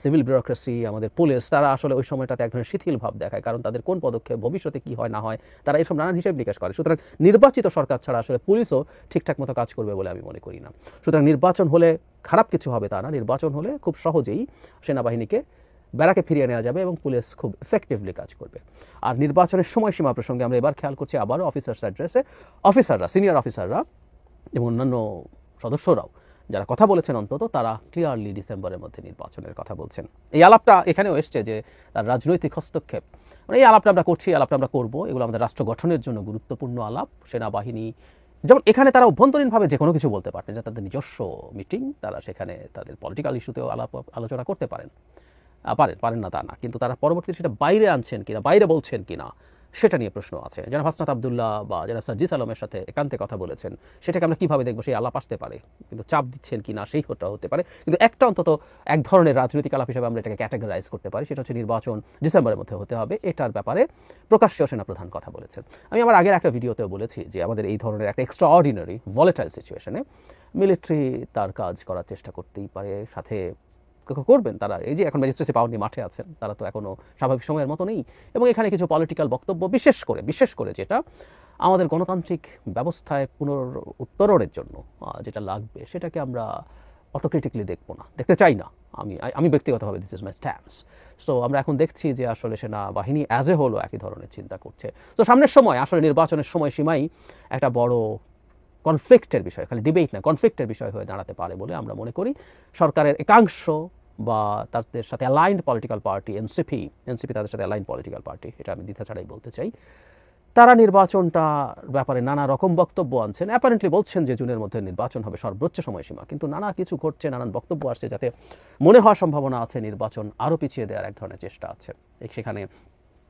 সিভিল ব্যুরোক্রেসি, আমাদের পুলিশ, তারা আসলে ওই সময়টাতে এক ধরনের শিথিল ভাব দেখায়, কারণ তাদের কোন পদক্ষেপ ভবিষ্যতে কি হয় না হয় তারা এইসব নানান হিসেব নিকাশ করে। সুতরাং নির্বাচিত সরকার ছাড়া আসলে পুলিশও ঠিকঠাক মতো কাজ করবে বলে আমি মনে করি না। সুতরাং নির্বাচন হলে খারাপ কিছু হবে তা না, নির্বাচন হলে খুব সহজেই সেনাবাহিনীকে ব্যারাকে ফিরিয়ে নেওয়া যাবে এবং পুলিশ খুব এফেক্টিভলি কাজ করবে। আর নির্বাচনের সময়সীমা প্রসঙ্গে আমরা এবার খেয়াল করছি আবারও অফিসার্স অ্যাড্রেসে অফিসাররা, সিনিয়র অফিসাররা এবং অন্যান্য সদস্যরাও যারা কথা বলেছেন, অন্তত তারা ক্লিয়ারলি ডিসেম্বরের মধ্যে নির্বাচনের কথা বলছেন। এই আলাপটা এখানেও এসছে যে তার রাজনৈতিক হস্তক্ষেপ, মানে এই আলাপটা আমরা করছি, আলাপটা আমরা করবো, এগুলো আমাদের রাষ্ট্র গঠনের জন্য গুরুত্বপূর্ণ আলাপ। সেনাবাহিনী যেমন এখানে তারা অভ্যন্তরীণভাবে যে কোনো কিছু বলতে পারতেন, যে তাদের নিজস্ব মিটিং, তারা সেখানে তাদের পলিটিক্যাল ইস্যুতেও আলোচনা করতে পারেন না তা না, কিন্তু তারা পরবর্তীতে সেটা বাইরে আনছেন কিনা, বাইরে বলছেন কিনা, সেটা নিয়ে প্রশ্ন আছে। যারা হাসনাত আবদুল্লাহ বা যারা সার্জিস আলমের সাথে একান্তে কথা বলেছেন, সেটাকে আমরা কীভাবে দেখবো, সেই আলাপ আসতে পারে, কিন্তু চাপ দিচ্ছেন কিনা সেই হতে পারে। কিন্তু একটা অন্তত এক ধরনের রাজনৈতিক আলাপ হিসেবে আমরা এটাকে ক্যাটাগরাইজ করতে পারি, সেটা হচ্ছে নির্বাচন ডিসেম্বরের মধ্যে হতে হবে, এটার ব্যাপারে প্রকাশ্যে সেনাপ্রধান কথা বলেছেন। আমি আমার আগের একটা ভিডিওতেও বলেছি যে আমাদের এই ধরনের একটা এক্সট্রা অর্ডিনারি ভলেটাইল সিচুয়েশনে মিলিটারি তার কাজ করার চেষ্টা করতেই পারে, সাথে করবেন তারা। এই যে এখন ম্যাজিস্ট্রেসি পাওয়ার নিয়ে মাঠে আছেন, তারা তো এখনও স্বাভাবিক সময়ের মতো নেই, এবং এখানে কিছু পলিটিক্যাল বক্তব্য বিশেষ করে যেটা আমাদের গণতান্ত্রিক ব্যবস্থায় পুনরুত্তরণের জন্য যেটা লাগবে, সেটাকে আমরা অত ক্রিটিক্যালি দেখবো না, দেখতে চাই না। আমি ব্যক্তিগতভাবে this is my stance. So আমরা এখন দেখছি যে আসলে সেনাবাহিনী অ্যাজ এ হোলও একই ধরনের চিন্তা করছে। তো সামনের সময় আসলে নির্বাচনের সময়সীমাই একটা বড় কনফ্লিক্টের বিষয়, খালি ডিবেট না, কনফ্লিক্টের বিষয় হয়ে দাঁড়াতে পারে বলে আমরা মনে করি। সরকারের একাংশ বা তাদের সাথে অ্যালাইন্ড পলিটিক্যাল পার্টি, এনসিপি তাদের সাথে অ্যালাইন্ড পলিটিক্যাল পার্টি, এটা আমি দ্বিধা ছাড়াই বলতে চাই, তারা নির্বাচনটার ব্যাপারে নানা রকম বক্তব্য আনছেন। অ্যাপারেন্টলি বলছেন যে জুনের মধ্যে নির্বাচন হবে সর্বোচ্চ সময়সীমা, কিন্তু নানা কিছু ঘটছে, নানান বক্তব্য আসছে, যাতে মনে হওয়ার সম্ভাবনা আছে নির্বাচন আরও পিছিয়ে দেওয়ার এক ধরনের চেষ্টা আছে। সেখানে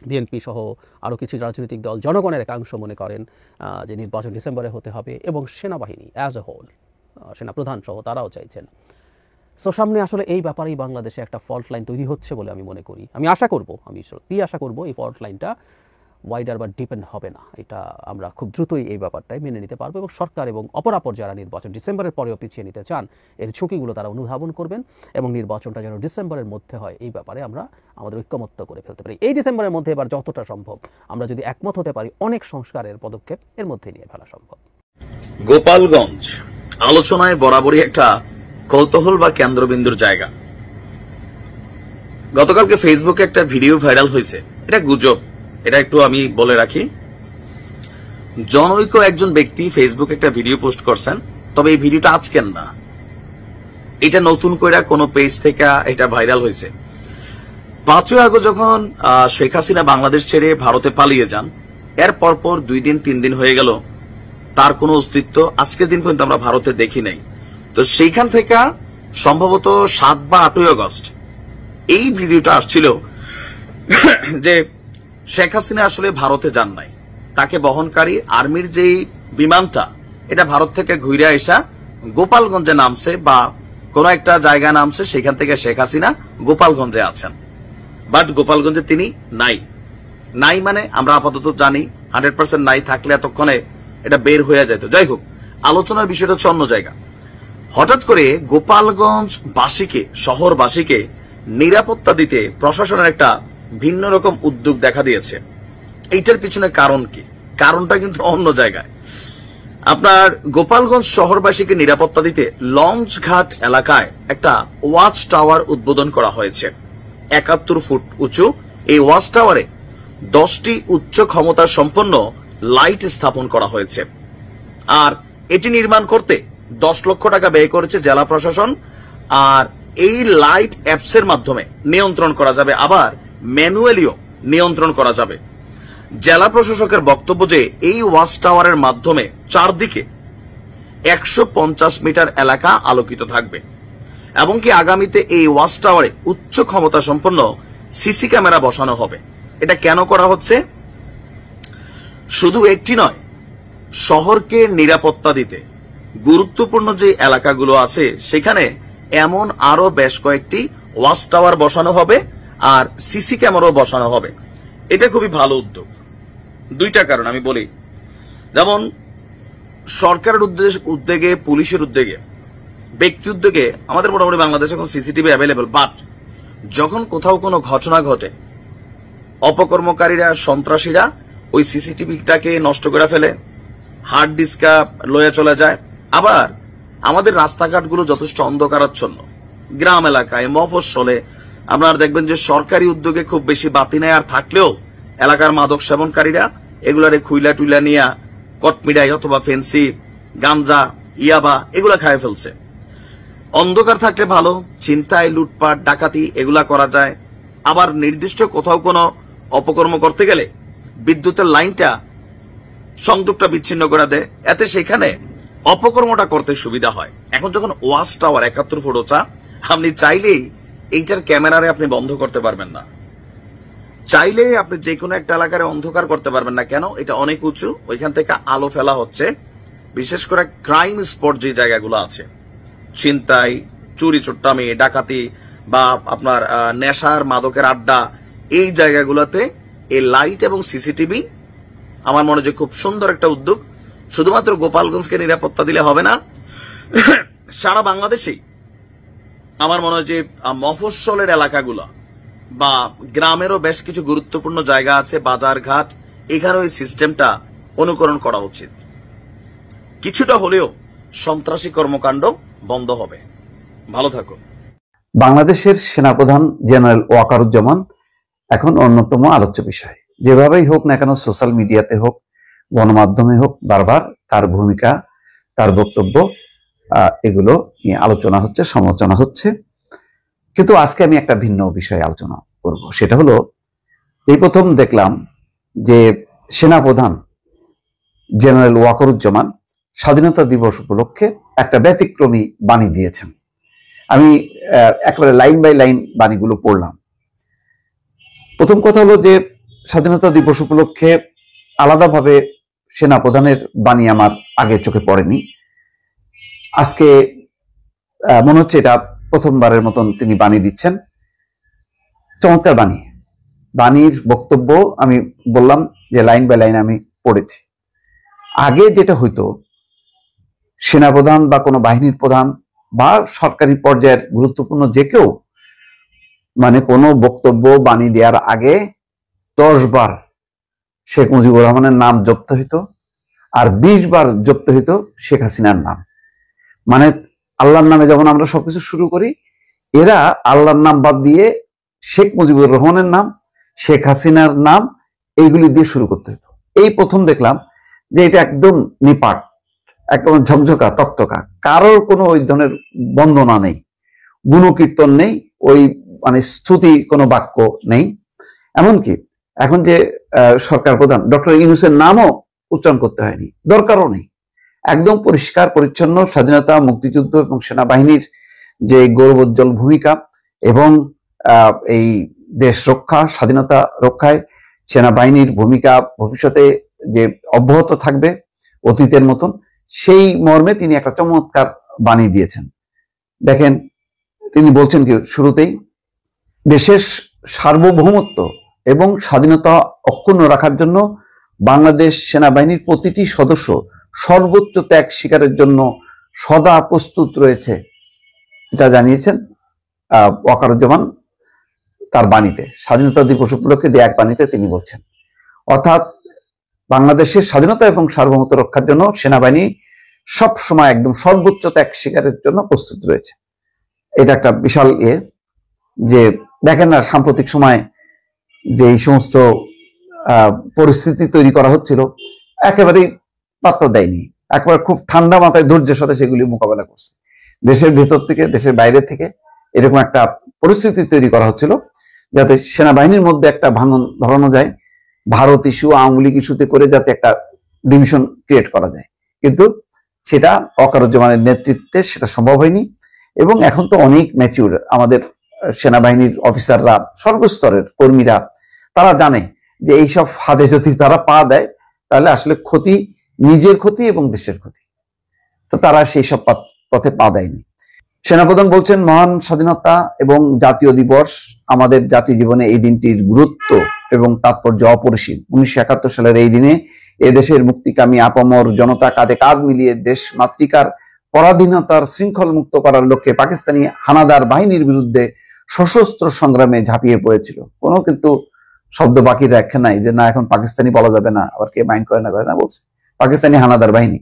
বিএনপি সহ আরও কিছু রাজনৈতিক দল, জনগণের একাংশ মনে করেন যে নির্বাচন ডিসেম্বরে হতে হবে, এবং সেনাবাহিনী অ্যাজ এ হোল, সেনাপ্রধান সহ তারাও চাইছেন। সো সামনে আসলে এই ব্যাপারেই বাংলাদেশে একটা ফল্ট লাইন তৈরি হচ্ছে বলে আমি মনে করি। আমি সত্যিই আশা করব এই ফল্ট লাইনটা ওয়াইডার বা ডিপেন্ড হবে না, এটা আমরা খুব দ্রুতই এই ব্যাপারটাই মেনে নিতে পারবো, এবং সরকার এবং অপরাপর যারা নির্বাচন ডিসেম্বরের পরেও পিছিয়ে নিতে চান, এর ঝুঁকিগুলো তারা অনুধাবন করবেন, এবং নির্বাচনটা যেন ডিসেম্বরের মধ্যে হয় এই ব্যাপারে আমরা আমাদের ঐক্যমত্য করে ফেলতে পারি। এই ডিসেম্বরের মধ্যে এবার যতটা সম্ভব আমরা যদি একমত হতে পারি, অনেক সংস্কারের পদক্ষেপ এর মধ্যে নিয়ে ফেলা সম্ভব। গোপালগঞ্জ আলোচনায় বরাবরই একটা কৌতূহল বা কেন্দ্রবিন্দুর জায়গা। গতকালকে ফেসবুকে একটা ভিডিও ভাইরাল হয়েছে, এটা গুজব, এটা একটু আমি বলে রাখি। জনৈক একজন ব্যক্তি ফেসবুকে একটা ভিডিও পোস্ট করছেন, তবে এই ভিডিওটা আজকের না, এটা নতুন করে কোনো পেজ থেকে এটা ভাইরাল হয়েছে। 5ই আগস্ট যখন শেখ হাসিনা বাংলাদেশ ছেড়ে ভারতে পালিয়ে যান, এর পরপর 2-3 দিন হয়ে গেল, তার কোনো অস্তিত্ব আজকের দিন পর্যন্ত আমরা ভারতে দেখি নাই। তো সেইখান থেকে সম্ভবত 7 বা 8ই আগস্ট এই ভিডিওটা আসছিল যে শেখ হাসিনা আসলে ভারতে যান নাই, তাকে বহনকারী আর্মির যেই বিমানটা, এটা ভারত থেকে ঘুরে আসা গোপালগঞ্জে নামছে বা কোন একটা জায়গায় নামছে, সেখান থেকে শেখ হাসিনা গোপালগঞ্জে আছেন, বাট গোপালগঞ্জে তিনি নাই মানে আমরা আপাতত জানি 100% নাই, থাকলে এতক্ষণে এটা বের হয়ে যেত। যাই হোক, আলোচনার বিষয়টা হচ্ছে অন্য জায়গা। হঠাৎ করে গোপালগঞ্জ বাসীকে, শহরবাসীকে নিরাপত্তা দিতে প্রশাসনের একটা ভিন্ন রকম উদ্যোগ দেখা দিয়েছে। এইটার পিছনে কারণ কি? কারণটা কিন্তু অন্য জায়গায়। আপনার গোপালগঞ্জ শহরবাসীকে নিরাপত্তা দিতে লঞ্চঘাট এলাকায় একটা ওয়াচ টাওয়ার উদ্বোধন করা হয়েছে। 71 ফুট উঁচু এই ওয়াচ টাওয়ারে 10টি উচ্চ ক্ষমতা সম্পন্ন লাইট স্থাপন করা হয়েছে, আর এটি নির্মাণ করতে 10 লক্ষ টাকা ব্যয় করেছে জেলা প্রশাসন। আর এই লাইট অ্যাপসের মাধ্যমে নিয়ন্ত্রণ করা যাবে, আবার ম্যানুয়ালিও নিয়ন্ত্রণ করা যাবে। জেলা প্রশাসকের বক্তব্য যে এই ওয়াচ টাওয়ারের মাধ্যমে চারদিকে 150 মিটার এলাকা আলোকিত থাকবে এবং কি আগামীতে এই ওয়াচ টাওয়ারে উচ্চ ক্ষমতা সম্পন্ন সিসি ক্যামেরা বসানো হবে। এটা কেন করা হচ্ছে? শুধু একটি নয়, শহরকে নিরাপত্তা দিতে গুরুত্বপূর্ণ যে এলাকাগুলো আছে সেখানে এমন আরো বেশ কয়েকটি ওয়াচ টাওয়ার বসানো হবে আর সিসি ক্যামেরাও বসানো হবে। এটা খুবই ভালো উদ্যোগ। দুইটা কারণ আমি বলি, যেমন সরকারের উদ্যোগে, পুলিশের উদ্যোগে, ব্যক্তি উদ্যোগে আমাদের মোটামুটি বাংলাদেশে এখন সিসিটিভি অ্যাভেলেবল, বাট যখন কোথাও কোনো ঘটনা ঘটে অপকর্মকারীরা, সন্ত্রাসীরা ওই সিসিটিভিটাকে নষ্ট করে ফেলে, হার্ড ডিস্কা লয়ে চলে যায়। আবার আমাদের রাস্তাঘাটগুলো যথেষ্ট অন্ধকারাচ্ছন্ন, গ্রাম এলাকায়, মফস্বলে আপনারা দেখবেন যে সরকারি উদ্যোগে খুব বেশি বাতি নেই, আর থাকলেও এলাকার মাদক সেবনকারীরা এগুলারে খুইলা টুইলা নিয়ে কটমিডাই অথবা ফেন্সি, গাঞ্জা, ইয়াবা এগুলা খায় ফেলছে। অন্ধকার থাকলে ভালো, ছিনতাই, লুটপাট, ডাকাতি এগুলা করা যায়। আবার নির্দিষ্ট কোথাও কোনো অপকর্ম করতে গেলে বিদ্যুতের লাইনটা, সংযোগটা বিচ্ছিন্ন করে দেয়, এতে সেখানে অপকর্মটা করতে সুবিধা হয়। এখন যখন ওয়াচ টাওয়ার 71 ফুট উঁচা, আপনি চাইলেই এইটার ক্যামেরারে আপনি বন্ধ করতে পারবেন না, চাইলে আপনি যে কোনো একটা এলাকায় অন্ধকার করতে পারবেন না। কেন? এটা অনেক উঁচু, ওইখান থেকে আলো ফেলা হচ্ছে। বিশেষ করে ক্রাইম স্পট যে জায়গাগুলো আছে, ছিনতাই, চুরি চুট্টামি, ডাকাতি বা আপনার নেশার মাদকের আড্ডা, এই জায়গাগুলোতে এই লাইট এবং সিসিটিভি আমার মনে হয় খুব সুন্দর একটা উদ্যোগ। শুধুমাত্র গোপালগঞ্জকে নিরাপত্তা দিলে হবে না, সারা বাংলাদেশেই আমার মনে হয় যে মফস্বলের এলাকাগুলো বা গ্রামেরও বেশ কিছু গুরুত্বপূর্ণ জায়গা আছে, বাজার ঘাট, এখানেও এই সিস্টেমটা অনুকরণ করা উচিত। কিছুটা হলেও সন্ত্রাসী কর্মকাণ্ড বন্ধ হবে। ভালো থাকুন। বাংলাদেশের সেনাপ্রধান জেনারেল ওয়াকারুজ্জামান এখন অন্যতম আলোচ্য বিষয়। যেভাবেই হোক না কেন, সোশ্যাল মিডিয়াতে হোক, গণমাধ্যমে হোক, বারবার তার ভূমিকা, তার বক্তব্য এগুলো নিয়ে আলোচনা হচ্ছে, সমালোচনা হচ্ছে। কিন্তু আজকে আমি একটা ভিন্ন বিষয়ে আলোচনা করব। সেটা হলো, এই প্রথম দেখলাম যে সেনাপ্রধান জেনারেল ওয়াকারুজ্জামান স্বাধীনতা দিবস উপলক্ষে একটা ব্যতিক্রমী বাণী দিয়েছেন। আমি একেবারে লাইন বাই লাইন বাণীগুলো পড়লাম। প্রথম কথা হলো যে স্বাধীনতা দিবস উপলক্ষে আলাদাভাবে সেনাপ্রধানের বাণী আমার আগে চোখে পড়েনি। আজকে মনে হচ্ছে এটা প্রথমবারের মতন তিনি বাণী দিচ্ছেন। চমৎকার বাণী। বাণীর বক্তব্য আমি বললাম যে লাইন বাই লাইন আমি পড়েছি। আগে যেটা হইতো, সেনাপ্রধান বা কোনো বাহিনীর প্রধান বা সরকারি পর্যায়ের গুরুত্বপূর্ণ যে কেউ মানে কোনো বক্তব্য বাণী দেওয়ার আগে 10 বার শেখ মুজিবুর রহমানের নাম জপ্ত হইতো, আর 20 বার জপ্ত হইতো শেখ হাসিনার নাম। মানে আল্লাহর নামে যেমন আমরা সবকিছু শুরু করি, এরা আল্লাহর নাম বাদ দিয়ে শেখ মুজিবুর রহমানের নাম, শেখ হাসিনার নাম, এইগুলি দিয়ে শুরু করতে হতো। এই প্রথম দেখলাম যে এটা একদম নিপাট, একদম ঝকঝকা তকতকা, কারোর কোনো ওই ধরনের বন্দনা নেই, গুণকীর্তন নেই, ওই মানে স্তুতি কোনো বাক্য নেই। এমনকি এখন যে সরকার প্রধান ডক্টর ইউনূসের নামও উচ্চারণ করতে হয়নি, দরকারও নেই। একদম পরিষ্কার পরিচ্ছন্ন স্বাধীনতা, মুক্তিযুদ্ধ এবং সেনাবাহিনীর যে গৌরবোজ্জ্বল ভূমিকা এবং এই দেশ রক্ষা, স্বাধীনতা রক্ষায় সেনাবাহিনীর ভূমিকা ভবিষ্যতে যে অব্যাহত থাকবে অতীতের মতন, সেই মর্মে তিনি একটা চমৎকার বাণী দিয়েছেন। দেখেন তিনি বলছেন কি শুরুতেই, দেশের সার্বভৌমত্ব এবং স্বাধীনতা অক্ষুণ্ণ রাখার জন্য বাংলাদেশ সেনাবাহিনীর প্রতিটি সদস্য সর্বোচ্চ ত্যাগ স্বীকারের জন্য সদা প্রস্তুত রয়েছে। এটা জানিয়েছেন ওয়াকারুজ্জামান তার বাণীতে, স্বাধীনতা দিবস উপলক্ষে দেয়া এক বাণীতে তিনি বলছেন। অর্থাৎ বাংলাদেশের স্বাধীনতা এবং সার্বভৌমত্ব রক্ষার জন্য সেনাবাহিনী সব সময় একদম সর্বোচ্চ ত্যাগ স্বীকারের জন্য প্রস্তুত রয়েছে। এটা একটা বিশাল যে দেখেন না, সাম্প্রতিক সময় যে এই সমস্ত পরিস্থিতি তৈরি করা হচ্ছিল, একেবারেই পাত্তা দেয়নি, একেবারে খুব ঠান্ডা মাথায় ধৈর্যের সাথে সেগুলি মোকাবেলা করছে। দেশের ভেতর থেকে, দেশের বাইরে থেকে এরকম একটা পরিস্থিতি তৈরি করা হচ্ছিল যাতে সেনাবাহিনীর মধ্যে একটা ভাঙন ধরানো যায়, ভারত ইস্যু আওয়ামী লীগ ইস্যুতে করে যাতে একটা ডিভিশন ক্রিয়েট করা যায়। কিন্তু সেটা ওয়াকারুজ্জামানের নেতৃত্বে সেটা সম্ভব হয়নি। এবং এখন তো অনেক ম্যাচিউর আমাদের সেনাবাহিনীর অফিসাররা, সর্বস্তরের কর্মীরা, তারা জানে যে এইসব ফাঁদে যদি তারা পা দেয় তাহলে আসলে ক্ষতি নিজের ক্ষতি এবং দেশের ক্ষতি। তো তারা সেই সব পথে পা দেয়নি। সেনাপ্রধান বলছেন মহান স্বাধীনতা এবং জাতীয় দিবস, আমাদের জাতীয় জীবনে এই দিনটির গুরুত্ব এবং তাৎপর্য অপরিসীম। 1971 সালের এই দিনে এদেশের মুক্তিকামী আপামর জনতা কাঁধে কাঁধ মিলিয়ে দেশ মাতৃকার পরাধীনতার শৃঙ্খল মুক্ত করার লক্ষ্যে পাকিস্তানি হানাদার বাহিনীর বিরুদ্ধে সশস্ত্র সংগ্রামে ঝাঁপিয়ে পড়েছিল। কোনো কিন্তু শব্দ বাকি রাখে নাই যে না এখন পাকিস্তানি বলা যাবে না, আবার কে মাইন্ড করে না বলছে পাকিস্তানি হানাদার বাহিনী।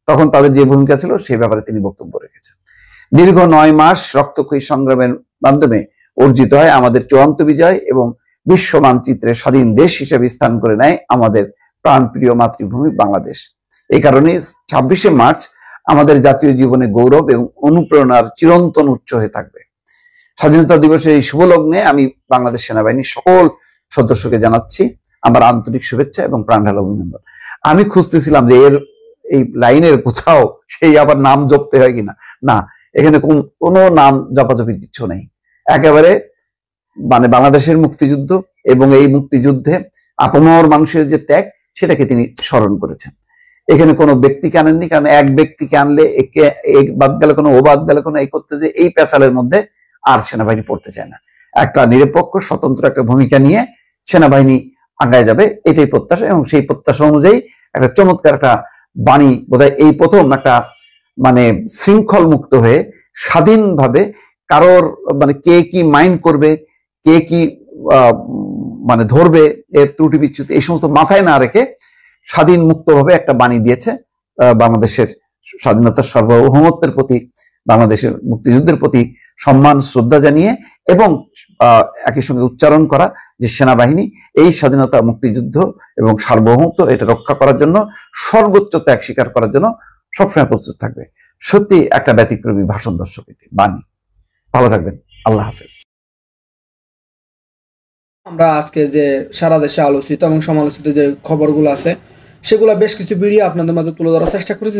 তখন তাদের যে ভূমিকা ছিল সেই ব্যাপারে তিনি বক্তব্য রেখেছেন। দীর্ঘ 9 মাস রক্তক্ষয়ী সংগ্রামের মাধ্যমে অর্জিত হয় আমাদের চূড়ান্ত বিজয় এবং বিশ্ব মানচিত্রে স্বাধীন দেশ হিসেবে স্থান করে নেয় আমাদের প্রাণপ্রিয় মাতৃভূমি বাংলাদেশ। এই কারণে 26শে মার্চ আমাদের জাতীয় জীবনে গৌরব এবং অনুপ্রেরণার চিরন্তন উচ্চ হয়ে থাকবে। স্বাধীনতা দিবসের এই শুভ লগ্নে আমি বাংলাদেশ সেনাবাহিনীর সকল সদস্যকে জানাচ্ছি আমার আন্তরিক শুভেচ্ছা এবং প্রাণঢালা অভিনন্দন। আমি খুঁজতেছিলাম যে এর এই লাইনের কোথাও সেই আবার নাম জপতে হয় কিনা, না, এখানে কোনো নাম জপাজপির কিছু নেই। একেবারে মানে বাংলাদেশের মুক্তিযুদ্ধ এবং এই মুক্তিযুদ্ধে আপামর মানুষের যে ত্যাগ সেটাকে তিনি স্মরণ করেছেন। এখানে কোনো ব্যক্তিকে আনেননি, কারণ এক ব্যক্তিকে আনলে একে বাদ গেলে কোনো ও বাদ গেলে কোনো এই করতে যে এই পেঁচালের মধ্যে আর সেনাবাহিনী পড়তে চায় না। একটা নিরপেক্ষ স্বতন্ত্র একটা ভূমিকা নিয়ে সেনাবাহিনী আগায় যাবে, এটাই প্রত্যাশা। এবং সেই প্রত্যাশা অনুযায়ী একটা চমৎকার একটা বাণী বোধহয় এই প্রথম একটা মানে শৃঙ্খল মুক্ত হয়ে স্বাধীনভাবে কারোর মানে কে কি মাইন্ড করবে, কে কি মানে ধরবে, এর ত্রুটি বিচ্যুতি এই সমস্ত মাথায় না রেখে স্বাধীন মুক্তভাবে একটা বাণী দিয়েছে বাংলাদেশের স্বাধীনতার সার্বভৌমত্বের প্রতি, বাংলাদেশের মুক্তিযুদ্ধের প্রতি সম্মান শ্রদ্ধা জানিয়ে এবং একই সঙ্গে উচ্চারণ করা যে সেনাবাহিনী এই স্বাধীনতা মুক্তিযুদ্ধ এবং সার্বভৌমত্ব এটা রক্ষা করার জন্য সর্বোচ্চ ত্যাগ স্বীকার করার জন্য সবসময় প্রস্তুত থাকবে। সত্যি একটা ব্যতিক্রমী ভাষণ দর্শক বাণী। ভালো থাকবেন, আল্লাহ হাফেজ। আমরা আজকে যে সারা দেশে আলোচিত এবং সমালোচিত যে খবরগুলো আছে সেগুলো বেশ কিছু ভিডিও আপনাদের মাঝে তুলে ধরার চেষ্টা করেছি,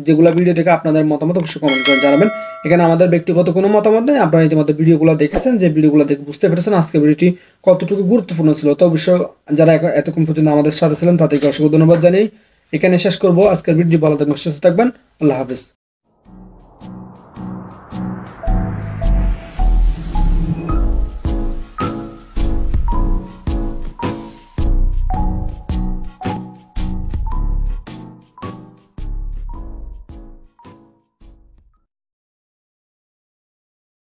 যেগুলো ভিডিও দেখে আপনাদের মতামত অবশ্যই কমেন্ট করে জানাবেন। এখানে আমাদের ব্যক্তিগত কোনো মতামত নেই, আপনারা ইতিমধ্যে ভিডিওগুলো দেখেছেন, যে ভিডিওগুলো দেখে বুঝতে পেরেছেন আজকে ভিডিওটি কতটুকু গুরুত্বপূর্ণ ছিল। তো অবশ্যই যারা এতক্ষণ পর্যন্ত আমাদের সাথে ছিলেন তাদেরকে অসংখ্য ধন্যবাদ জানিয়ে এখানে শেষ করবো আজকের ভিডিও। ভালো থাকবেন, সুস্থ থাকবেন, আল্লাহ হাফেজ।